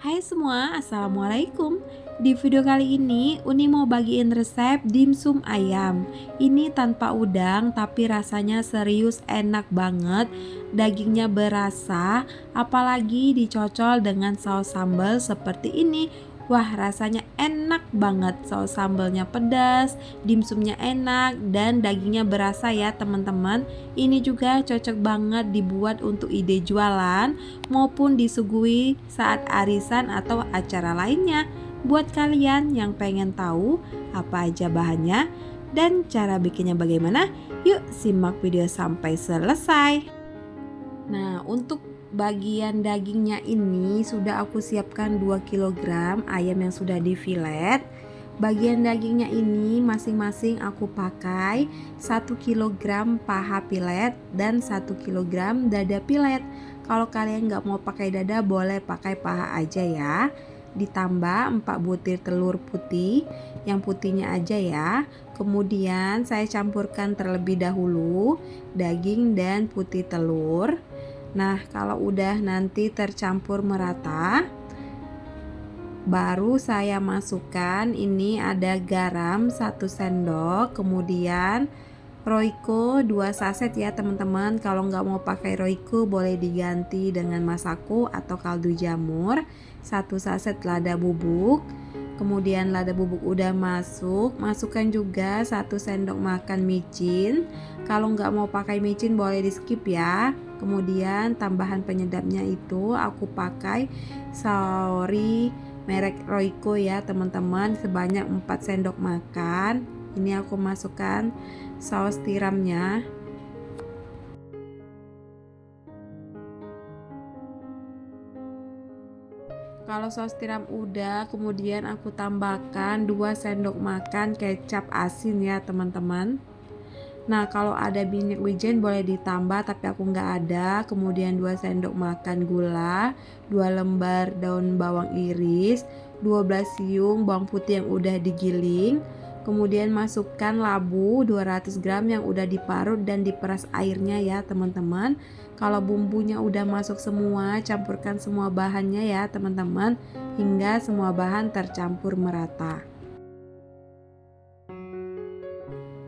Hai semua, Assalamualaikum. Di video kali ini Uni mau bagiin resep dimsum ayam. Ini tanpa udang tapi rasanya serius enak banget. Dagingnya berasa, apalagi dicocol dengan saus sambal seperti ini. Wah, rasanya enak banget. Saus sambalnya pedas, dimsumnya enak, dan dagingnya berasa ya teman-teman. Ini juga cocok banget dibuat untuk ide jualan maupun disuguhi saat arisan atau acara lainnya. Buat kalian yang pengen tahu apa aja bahannya dan cara bikinnya bagaimana, yuk simak video sampai selesai. Nah, untuk bagian dagingnya ini sudah aku siapkan 2 kg ayam yang sudah difilet. Bagian dagingnya ini masing-masing aku pakai 1 kg paha pilet dan 1 kg dada pilet. Kalau kalian nggak mau pakai dada boleh pakai paha aja ya. Ditambah 4 butir telur putih, yang putihnya aja ya. Kemudian saya campurkan terlebih dahulu daging dan putih telur. Nah, kalau udah nanti tercampur merata, baru saya masukkan ini ada garam 1 sendok, kemudian Royco 2 saset ya teman-teman. Kalau nggak mau pakai Royco boleh diganti dengan Masako atau kaldu jamur. 1 saset lada bubuk. Kemudian lada bubuk udah masuk, masukkan juga 1 sendok makan micin. Kalau nggak mau pakai micin boleh di skip ya. Kemudian tambahan penyedapnya itu aku pakai saori merek Royco ya teman-teman, sebanyak 4 sendok makan. Ini aku masukkan saus tiramnya. Kalau saus tiram udah, kemudian aku tambahkan 2 sendok makan kecap asin ya teman-teman. Nah, kalau ada minyak wijen boleh ditambah tapi aku nggak ada. Kemudian 2 sendok makan gula, 2 lembar daun bawang iris, 12 siung bawang putih yang udah digiling. Kemudian masukkan labu 200 gram yang udah diparut dan diperas airnya ya teman-teman. Kalau bumbunya udah masuk semua, campurkan semua bahannya ya teman-teman, hingga semua bahan tercampur merata.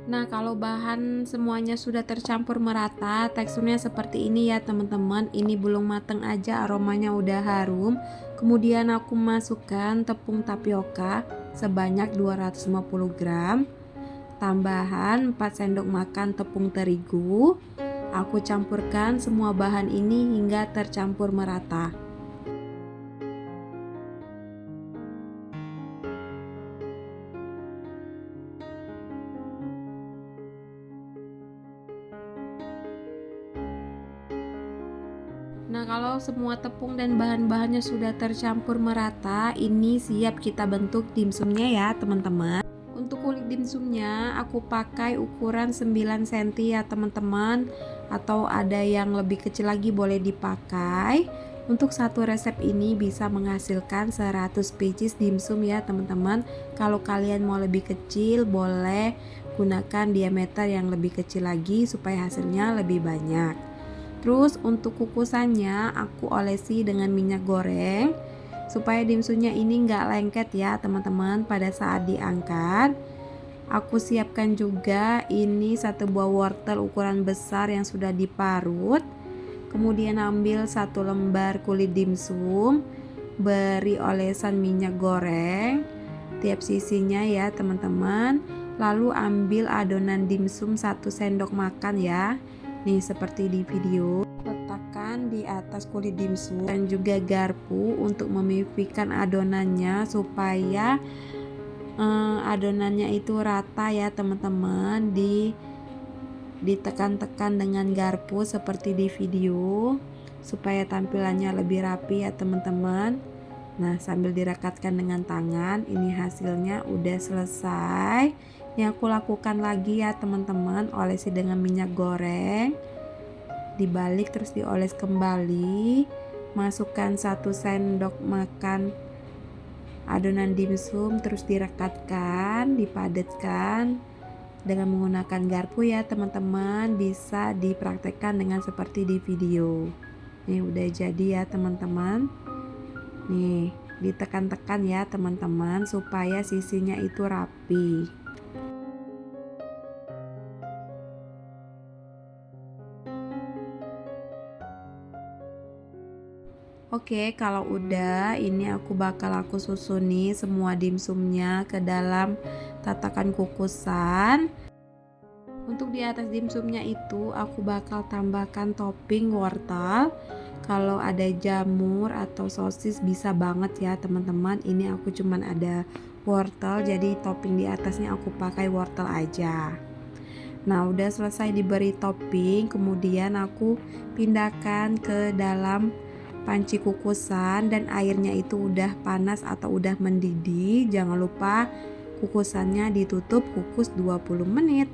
Nah, kalau bahan semuanya sudah tercampur merata, teksturnya seperti ini ya teman-teman. Ini belum mateng aja, aromanya udah harum. Kemudian aku masukkan tepung tapioka sebanyak 250 gram. Tambahan 4 sendok makan tepung terigu. Aku campurkan semua bahan ini hingga tercampur merata. Nah, kalau semua tepung dan bahan-bahannya sudah tercampur merata, ini siap kita bentuk dimsumnya ya teman-teman. Untuk kulit dimsumnya aku pakai ukuran 9 cm ya teman-teman, atau ada yang lebih kecil lagi boleh dipakai. Untuk satu resep ini bisa menghasilkan 100 pieces dimsum ya teman-teman. Kalau kalian mau lebih kecil boleh gunakan diameter yang lebih kecil lagi supaya hasilnya lebih banyak. Terus untuk kukusannya aku olesi dengan minyak goreng supaya dimsumnya ini nggak lengket ya teman-teman pada saat diangkat. Aku siapkan juga ini 1 buah wortel ukuran besar yang sudah diparut. Kemudian ambil 1 lembar kulit dimsum, beri olesan minyak goreng tiap sisinya ya teman-teman. Lalu ambil adonan dimsum 1 sendok makan ya. Nih seperti di video, letakkan di atas kulit dimsum dan juga garpu untuk memipikan adonannya supaya adonannya itu rata ya teman-teman. Ditekan-tekan dengan garpu seperti di video supaya tampilannya lebih rapi ya teman-teman. Nah, sambil direkatkan dengan tangan, ini hasilnya udah selesai. Yang aku lakukan lagi ya teman-teman, olesi dengan minyak goreng, dibalik terus dioles kembali. Masukkan 1 sendok makan adonan dimsum, terus direkatkan, dipadatkan dengan menggunakan garpu ya teman-teman. Bisa dipraktekkan dengan seperti di video. Nih udah jadi ya teman-teman. Nih ditekan-tekan ya teman-teman supaya sisinya itu rapi. Oke, kalau udah, ini aku susun nih semua dimsumnya ke dalam tatakan kukusan. Untuk di atas dimsumnya itu aku bakal tambahkan topping wortel. Kalau ada jamur atau sosis bisa banget ya teman-teman. Ini aku cuman ada wortel, jadi topping di atasnya aku pakai wortel aja. Nah, udah selesai diberi topping, kemudian aku pindahkan ke dalam panci kukusan dan airnya itu udah panas atau udah mendidih. Jangan lupa kukusannya ditutup kukus 20 menit.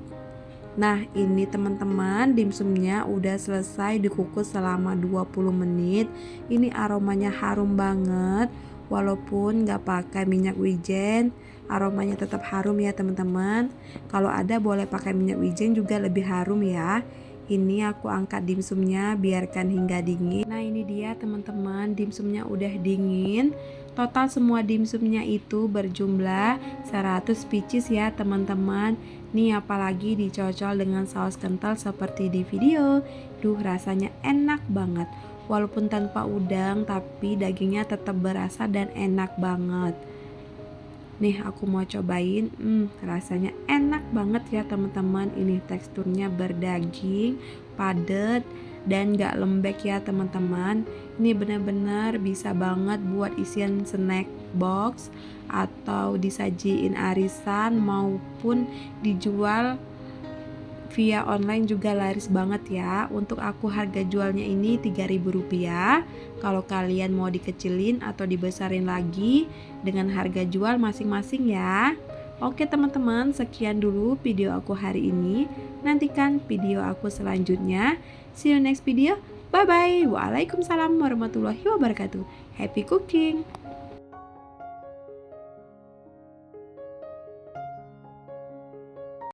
Nah, ini teman-teman dimsumnya udah selesai dikukus selama 20 menit. Ini aromanya harum banget. Walaupun gak pakai minyak wijen, aromanya tetap harum ya teman-teman. Kalau ada boleh pakai minyak wijen juga lebih harum ya. Ini aku angkat dimsumnya, biarkan hingga dingin. Nah, ini dia teman-teman, dimsumnya udah dingin. Total semua dimsumnya itu berjumlah 100 pieces ya teman-teman. Nih apalagi dicocol dengan saus kental seperti di video. Duh, rasanya enak banget. Walaupun tanpa udang tapi dagingnya tetap berasa dan enak banget. Nih aku mau cobain, rasanya enak banget ya teman-teman. Ini teksturnya berdaging, padat dan gak lembek ya teman-teman. Ini benar-benar bisa banget buat isian snack box atau disajiin arisan maupun dijual via online juga laris banget ya. Untuk aku harga jualnya ini Rp3.000. Kalau kalian mau dikecilin atau dibesarin lagi dengan harga jual masing-masing ya. Oke teman-teman, sekian dulu video aku hari ini. Nantikan video aku selanjutnya. See you next video. Bye bye. Waalaikumsalam warahmatullahi wabarakatuh. Happy cooking.